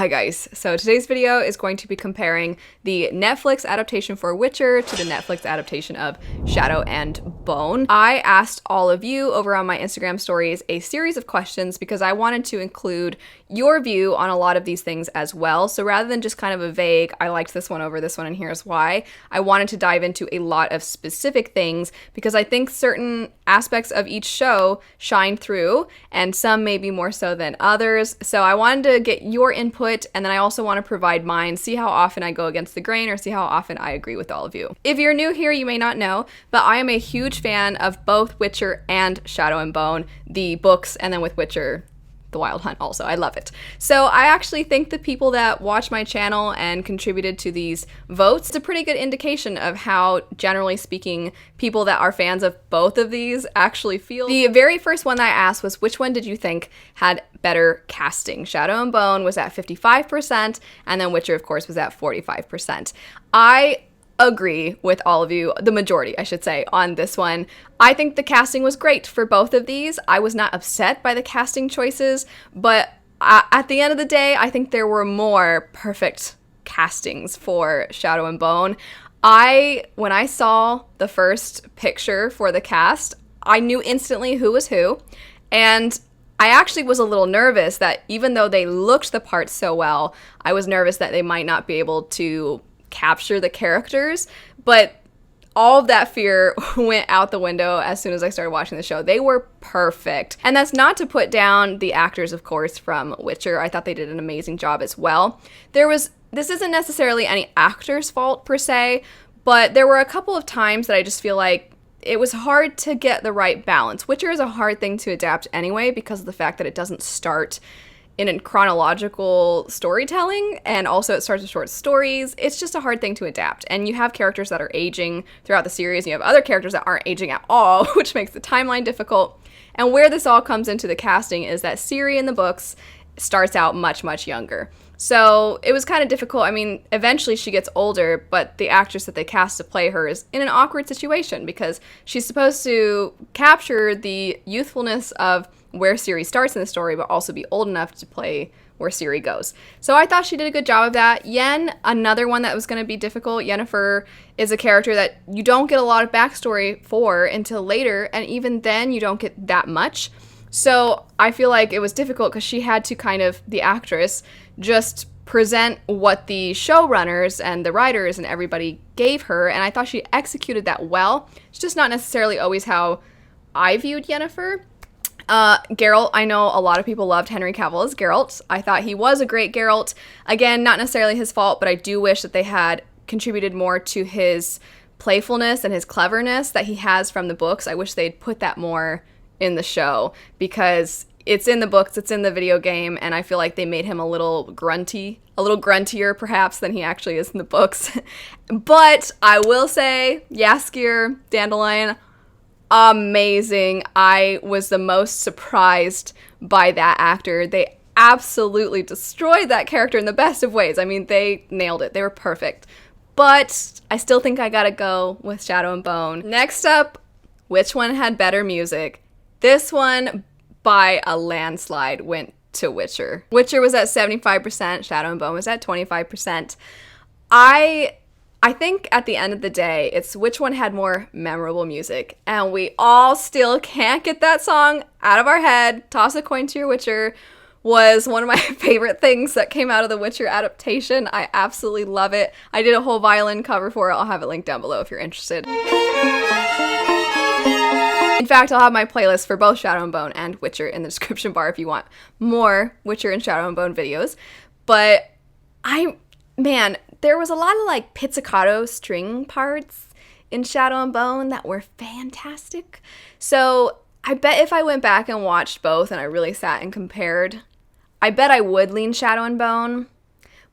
Hi guys, so today's video is going to be comparing the Netflix adaptation for Witcher to the Netflix adaptation of Shadow and Bone. I asked all of you over on my Instagram stories a series of questions because I wanted to include your view on a lot of these things as well. So rather than just kind of a vague, I liked this one over this one and here's why, I wanted to dive into a lot of specific things because I think certain aspects of each show shine through and some maybe more so than others. So I wanted to get your input and then I also want to provide mine, see how often I go against the grain or see how often I agree with all of you. If you're new here, you may not know, but I am a huge fan of both Witcher and Shadow and Bone, the books, and then with Witcher, The Wild Hunt also. I love it. So I actually think the people that watch my channel and contributed to these votes, it's a pretty good indication of how, generally speaking, people that are fans of both of these actually feel. The very first one that I asked was, which one did you think had better casting? Shadow and Bone was at 55%, and then Witcher, of course, was at 45%. I agree with all of you, the majority, I should say, on this one. I think the casting was great for both of these. I was not upset by the casting choices, but at the end of the day, I think there were more perfect castings for Shadow and Bone. When I saw the first picture for the cast, I knew instantly who was who, and I actually was a little nervous that even though they looked the part so well, I was nervous that they might not be able to capture the characters, but all of that fear went out the window as soon as I started watching the show. They were perfect. And that's not to put down the actors, of course, from Witcher. I thought they did an amazing job as well. This isn't necessarily any actor's fault per se, but there were a couple of times that I just feel like it was hard to get the right balance. Witcher is a hard thing to adapt anyway because of the fact that it doesn't start in chronological storytelling, and also it starts with short stories. It's just a hard thing to adapt, and you have characters that are aging throughout the series, and you have other characters that aren't aging at all, which makes the timeline difficult. And where this all comes into the casting is that Ciri in the books starts out much, much younger. So it was kind of difficult. I mean, eventually she gets older, but the actress that they cast to play her is in an awkward situation because she's supposed to capture the youthfulness of where Ciri starts in the story, but also be old enough to play where Ciri goes. So I thought she did a good job of that. Yen, another one that was going to be difficult. Yennefer is a character that you don't get a lot of backstory for until later, and even then you don't get that much. So I feel like it was difficult because she had to the actress, just present what the showrunners and the writers and everybody gave her, and I thought she executed that well. It's just not necessarily always how I viewed Yennefer. Geralt, I know a lot of people loved Henry Cavill as Geralt. I thought he was a great Geralt. Again, not necessarily his fault, but I do wish that they had contributed more to his playfulness and his cleverness that he has from the books. I wish they'd put that more in the show because it's in the books, it's in the video game, and I feel like they made him a little gruntier perhaps than he actually is in the books. But I will say, Jaskier, Dandelion, amazing. I was the most surprised by that actor. They absolutely destroyed that character in the best of ways. I mean, they nailed it. They were perfect. But I still think I gotta go with Shadow and Bone. Next up, which one had better music? This one, by a landslide, went to Witcher. Witcher was at 75%, Shadow and Bone was at 25%. I think at the end of the day, it's which one had more memorable music. And we all still can't get that song out of our head. Toss a coin to your Witcher was one of my favorite things that came out of the Witcher adaptation. I absolutely love it. I did a whole violin cover for it. I'll have it linked down below if you're interested. In fact, I'll have my playlist for both Shadow and Bone and Witcher in the description bar if you want more Witcher and Shadow and Bone videos. But there was a lot of pizzicato string parts in Shadow and Bone that were fantastic. So I bet if I went back and watched both and I really sat and compared, I bet I would lean Shadow and Bone.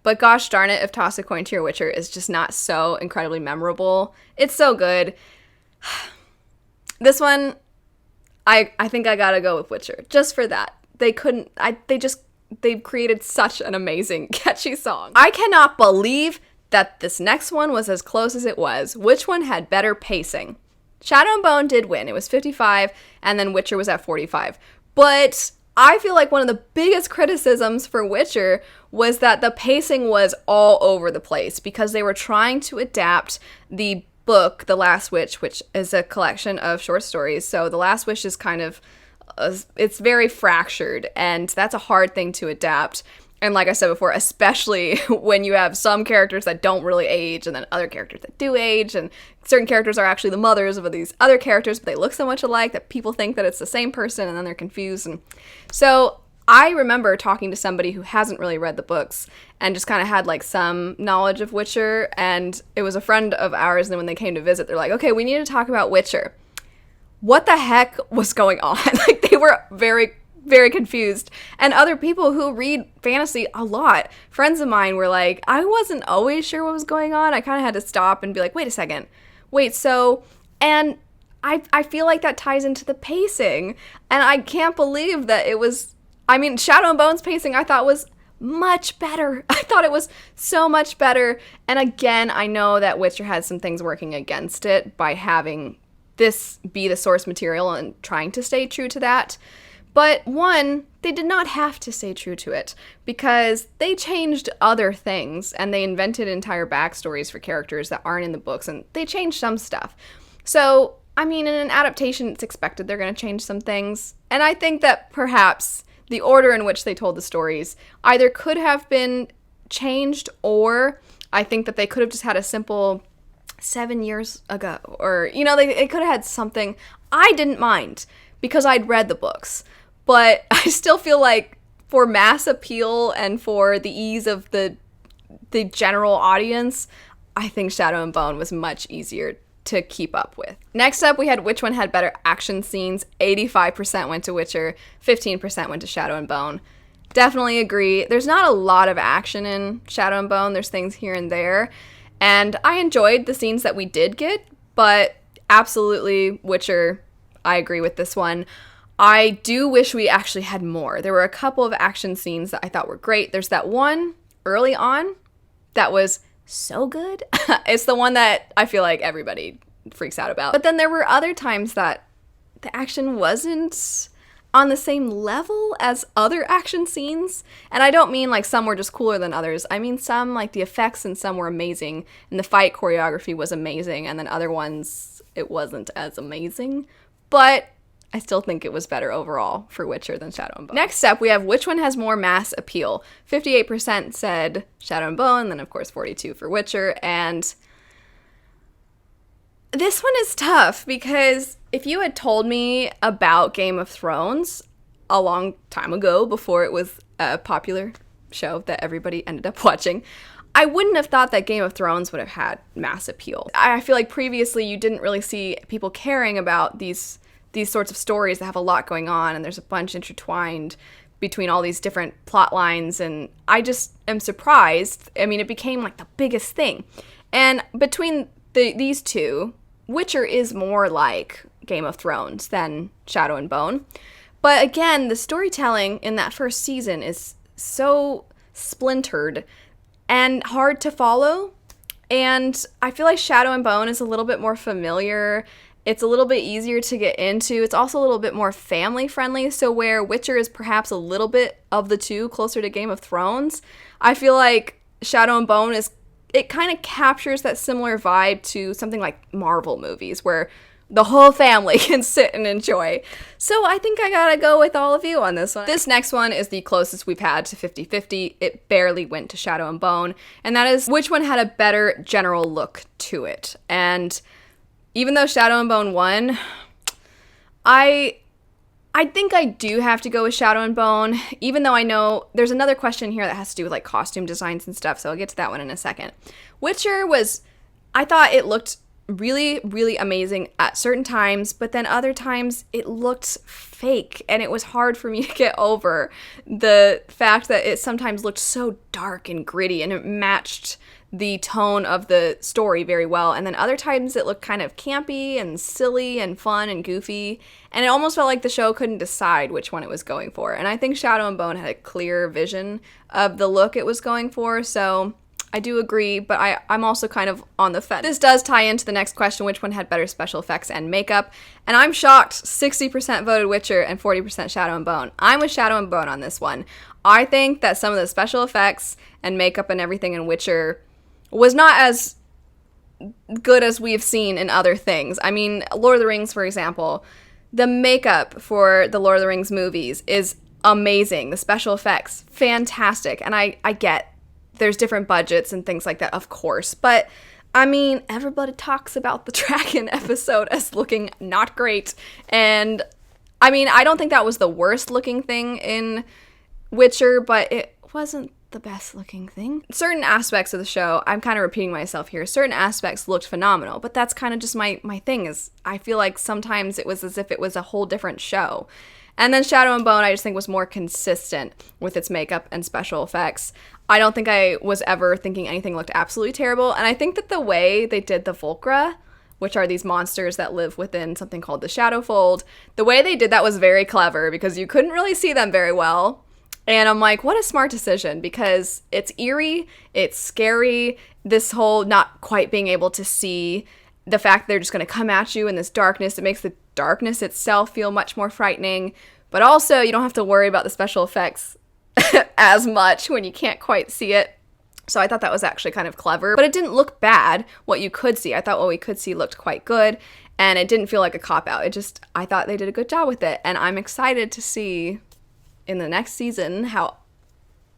But gosh darn it, if Toss a Coin to Your Witcher is just not so incredibly memorable. It's so good. This one, I think I gotta go with Witcher. Just for that. They've created such an amazing, catchy song. I cannot believe that this next one was as close as it was. Which one had better pacing? Shadow and Bone did win. It was 55, and then Witcher was at 45. But I feel like one of the biggest criticisms for Witcher was that the pacing was all over the place because they were trying to adapt the book, The Last Witch, which is a collection of short stories. So The Last Witch is kind of, it's very fractured, and that's a hard thing to adapt. And like I said before, especially when you have some characters that don't really age and then other characters that do age, and certain characters are actually the mothers of these other characters, but they look so much alike that people think that it's the same person and then they're confused. And so I remember talking to somebody who hasn't really read the books and just kind of had like some knowledge of Witcher, and it was a friend of ours, and then when they came to visit, they're like, okay, we need to talk about Witcher. What the heck was going on? Like, they were very confused. And other people who read fantasy a lot, friends of mine, were like, I wasn't always sure what was going on. I kind of had to stop and be like, wait a second. Wait, so, and I feel like that ties into the pacing. And I can't believe that it was, I mean, Shadow and Bone's pacing I thought was much better. I thought it was so much better. And again, I know that Witcher has some things working against it by having this be the source material and trying to stay true to that. But one, they did not have to stay true to it because they changed other things and they invented entire backstories for characters that aren't in the books, and they changed some stuff. So, I mean, in an adaptation, it's expected they're going to change some things. And I think that perhaps the order in which they told the stories either could have been changed, or I think that they could have just had a simple 7 years ago, or, you know, they could have had something. I didn't mind because I'd read the books. But I still feel like for mass appeal and for the ease of the general audience, I think Shadow and Bone was much easier to keep up with. Next up, we had which one had better action scenes. 85% went to Witcher, 15% went to Shadow and Bone. Definitely agree. There's not a lot of action in Shadow and Bone. There's things here and there. And I enjoyed the scenes that we did get, but absolutely Witcher, I agree with this one. I do wish we actually had more. There were a couple of action scenes that I thought were great. There's that one early on that was so good. It's the one that I feel like everybody freaks out about. But then there were other times that the action wasn't on the same level as other action scenes. And I don't mean like some were just cooler than others. I mean some, like the effects in some were amazing and the fight choreography was amazing, and then other ones it wasn't as amazing. But I still think it was better overall for Witcher than Shadow and Bone. Next up, we have which one has more mass appeal. 58% said Shadow and Bone, and then of course 42% for Witcher. And this one is tough because if you had told me about Game of Thrones a long time ago, before it was a popular show that everybody ended up watching, I wouldn't have thought that Game of Thrones would have had mass appeal. I feel like previously you didn't really see people caring about these sorts of stories that have a lot going on, and there's a bunch intertwined between all these different plot lines, and I just am surprised. I mean, it became like the biggest thing. And between these two, Witcher is more like Game of Thrones than Shadow and Bone. But again, the storytelling in that first season is so splintered and hard to follow. And I feel like Shadow and Bone is a little bit more familiar. It's a little bit easier to get into. It's also a little bit more family friendly. So where Witcher is perhaps a little bit of the two closer to Game of Thrones, I feel like Shadow and Bone it kind of captures that similar vibe to something like Marvel movies where the whole family can sit and enjoy. So I think I gotta go with all of you on this one. This next one is the closest we've had to 50-50. It barely went to Shadow and Bone, and that is which one had a better general look to it. And even though Shadow and Bone won, I think I do have to go with Shadow and Bone, even though I know there's another question here that has to do with like costume designs and stuff, so I'll get to that one in a second. Witcher I thought it looked really, really amazing at certain times, but then other times it looked fake, and it was hard for me to get over the fact that it sometimes looked so dark and gritty, and it matched the tone of the story very well. And then other times it looked kind of campy and silly and fun and goofy, and it almost felt like the show couldn't decide which one it was going for. And I think Shadow and Bone had a clear vision of the look it was going for, so I do agree, but I'm also kind of on the fence. This does tie into the next question, which one had better special effects and makeup? And I'm shocked, 60% voted Witcher and 40% Shadow and Bone. I'm with Shadow and Bone on this one. I think that some of the special effects and makeup and everything in Witcher was not as good as we've seen in other things. I mean, Lord of the Rings, for example, the makeup for the Lord of the Rings movies is amazing. The special effects, fantastic. And I get there's different budgets and things like that, of course. But, I mean, everybody talks about the dragon episode as looking not great. And, I mean, I don't think that was the worst looking thing in Witcher, but it wasn't the best looking thing. Certain aspects of the show, I'm kind of repeating myself here, certain aspects looked phenomenal, but that's kind of just my thing is I feel like sometimes it was as if it was a whole different show. And then Shadow and Bone, I just think was more consistent with its makeup and special effects. I don't think I was ever thinking anything looked absolutely terrible. And I think that the way they did the Volcra, which are these monsters that live within something called the Shadowfold, the way they did that was very clever because you couldn't really see them very well. And I'm like, what a smart decision, because it's eerie, it's scary, this whole not quite being able to see, the fact that they're just going to come at you in this darkness, it makes the darkness itself feel much more frightening. But also, you don't have to worry about the special effects as much when you can't quite see it. So I thought that was actually kind of clever. But it didn't look bad, what you could see. I thought what we could see looked quite good. And it didn't feel like a cop-out. I thought they did a good job with it. And I'm excited to see in the next season how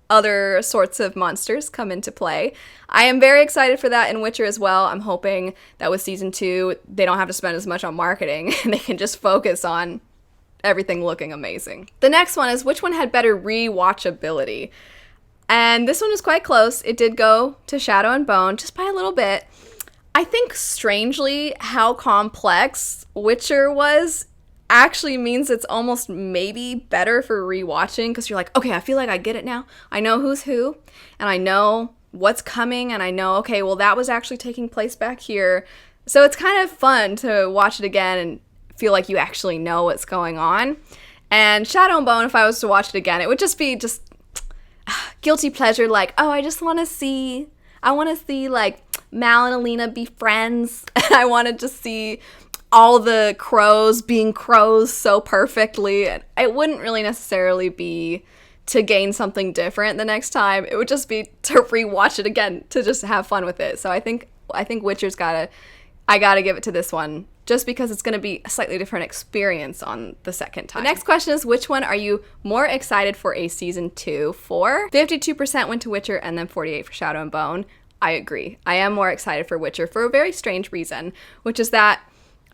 other sorts of monsters come into play. I am very excited for that in Witcher as well. I'm hoping that with season 2, they don't have to spend as much on marketing and they can just focus on everything looking amazing. The next one is which one had better rewatchability? And this one was quite close. It did go to Shadow and Bone just by a little bit. I think strangely how complex Witcher was actually means it's almost maybe better for rewatching because you're like, okay, I feel like I get it now. I know who's who and I know what's coming and I know, okay, well, that was actually taking place back here. So it's kind of fun to watch it again and feel like you actually know what's going on. And Shadow and Bone, if I was to watch it again, it would just be guilty pleasure, like, oh, I want to see like Mal and Alina be friends. I wanted to see all the crows being crows so perfectly. And it wouldn't really necessarily be to gain something different the next time. It would just be to rewatch it again, to just have fun with it. So I think Witcher's I gotta give it to this one, just because it's gonna be a slightly different experience on the second time. The next question is, which one are you more excited for a season 2 for? 52% went to Witcher and then 48% for Shadow and Bone. I agree. I am more excited for Witcher for a very strange reason, which is that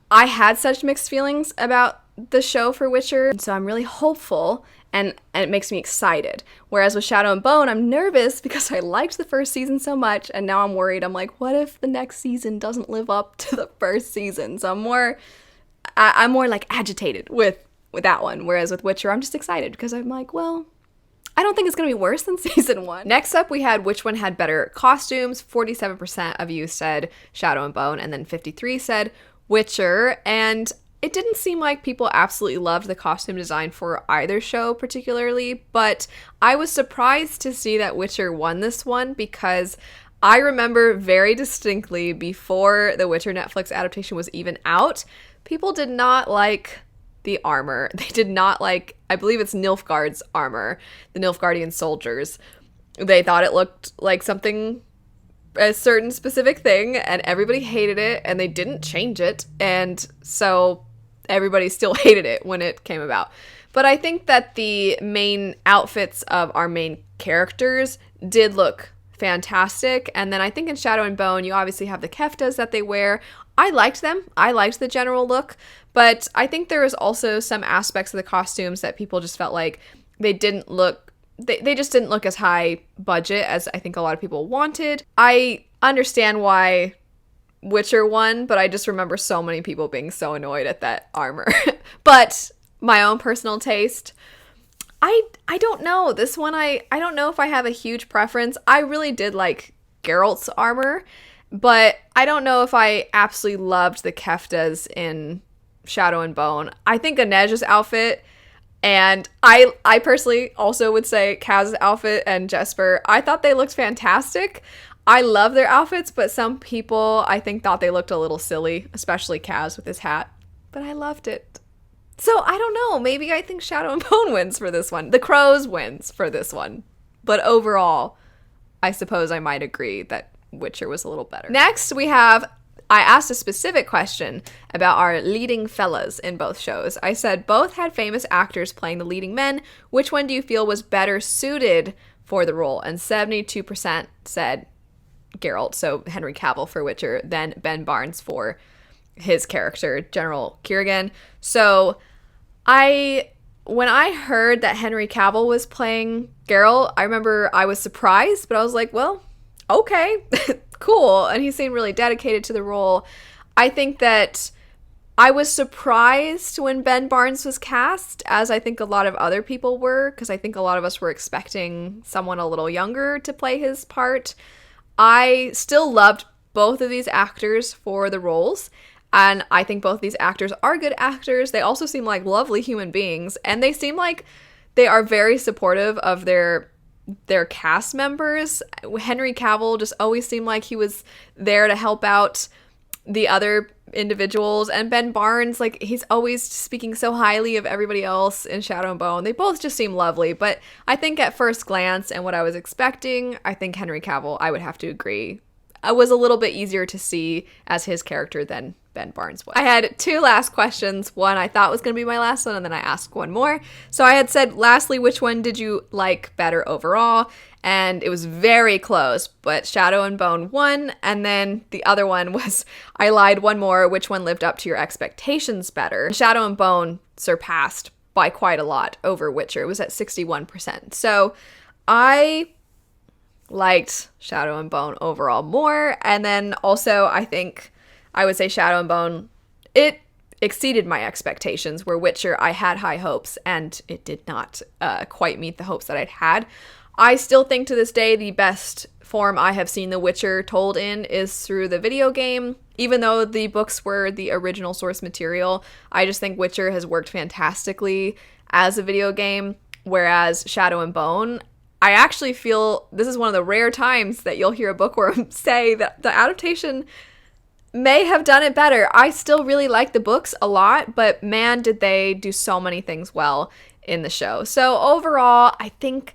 I had such mixed feelings about the show for Witcher, so I'm really hopeful and it makes me excited. Whereas with Shadow and Bone, I'm nervous because I liked the first season so much and now I'm worried. I'm like, what if the next season doesn't live up to the first season? So I'm more like agitated with that one. Whereas with Witcher, I'm just excited because I'm like, well, I don't think it's going to be worse than season 1. Next up, we had which one had better costumes. 47% of you said Shadow and Bone and then 53% said Witcher, and it didn't seem like people absolutely loved the costume design for either show particularly, but I was surprised to see that Witcher won this one because I remember very distinctly before the Witcher Netflix adaptation was even out, people did not like the armor. They did not like, I believe it's Nilfgaard's armor, the Nilfgaardian soldiers. They thought it looked like something, a certain specific thing, and everybody hated it and they didn't change it, and so everybody still hated it when it came about. But I think that the main outfits of our main characters did look fantastic. And then I think in Shadow and Bone, you obviously have the keftas that they wear. I liked them. I liked the general look, but I think there was also some aspects of the costumes that people just felt like they didn't look, they just didn't look as high budget as I think a lot of people wanted. I understand why Witcher won, but I just remember so many people being so annoyed at that armor. But my own personal taste, I don't know. This one, I don't know if I have a huge preference. I really did like Geralt's armor, but I don't know if I absolutely loved the keftas in Shadow and Bone. I think Inej's outfit, and I personally also would say Kaz's outfit and Jesper, I thought they looked fantastic. I love their outfits, but some people I think thought they looked a little silly, especially Kaz with his hat. But I loved it. So I don't know. Maybe I think Shadow and Bone wins for this one. The Crows wins for this one. But overall, I suppose I might agree that Witcher was a little better. Next, I asked a specific question about our leading fellas in both shows. I said both had famous actors playing the leading men. Which one do you feel was better suited for the role? And 72% said Geralt, so Henry Cavill for Witcher, then Ben Barnes for his character, General Kirigan. So when I heard that Henry Cavill was playing Geralt, I remember I was surprised, but I was like, well, okay, cool. And he seemed really dedicated to the role. I think that I was surprised when Ben Barnes was cast, as I think a lot of other people were, because I think a lot of us were expecting someone a little younger to play his part. I still loved both of these actors for the roles, and I think both these actors are good actors. They also seem like lovely human beings, and they seem like they are very supportive of their cast members. Henry Cavill just always seemed like he was there to help out the other individuals, and Ben Barnes, like, he's always speaking so highly of everybody else in Shadow and Bone. They both just seem lovely, but I think at first glance and what I was expecting, I think Henry Cavill, I would have to agree, was a little bit easier to see as his character than Ben Barnes was. I had two last questions. One I thought was going to be my last one, and then I asked one more. So I had said, lastly, which one did you like better overall? And it was very close, but Shadow and Bone won. And then the other one was, I lied one more, which one lived up to your expectations better? Shadow and Bone surpassed by quite a lot over Witcher. It was at 61%. So I liked Shadow and Bone overall more. And then also, I think I would say Shadow and Bone, it exceeded my expectations, where Witcher, I had high hopes, and it did not quite meet the hopes that I'd had. I still think to this day the best form I have seen The Witcher told in is through the video game. Even though the books were the original source material, I just think Witcher has worked fantastically as a video game, whereas Shadow and Bone, I actually feel this is one of the rare times that you'll hear a bookworm say that the adaptation may have done it better. I still really like the books a lot, but man, did they do so many things well in the show. So overall, I think,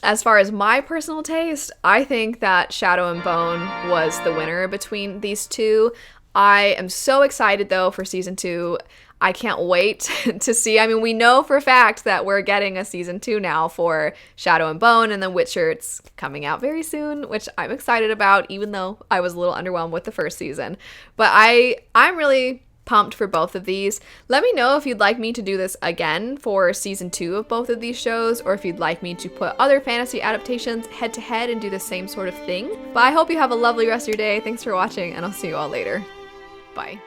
as far as my personal taste, I think that Shadow and Bone was the winner between these two. I am so excited, though, for season 2. I can't wait to see. I mean, we know for a fact that we're getting a season 2 now for Shadow and Bone, and then Witcher, it's coming out very soon, which I'm excited about, even though I was a little underwhelmed with the first season. But I'm really pumped for both of these. Let me know if you'd like me to do this again for season 2 of both of these shows, or if you'd like me to put other fantasy adaptations head to head and do the same sort of thing. But I hope you have a lovely rest of your day. Thanks for watching, and I'll see you all later. Bye.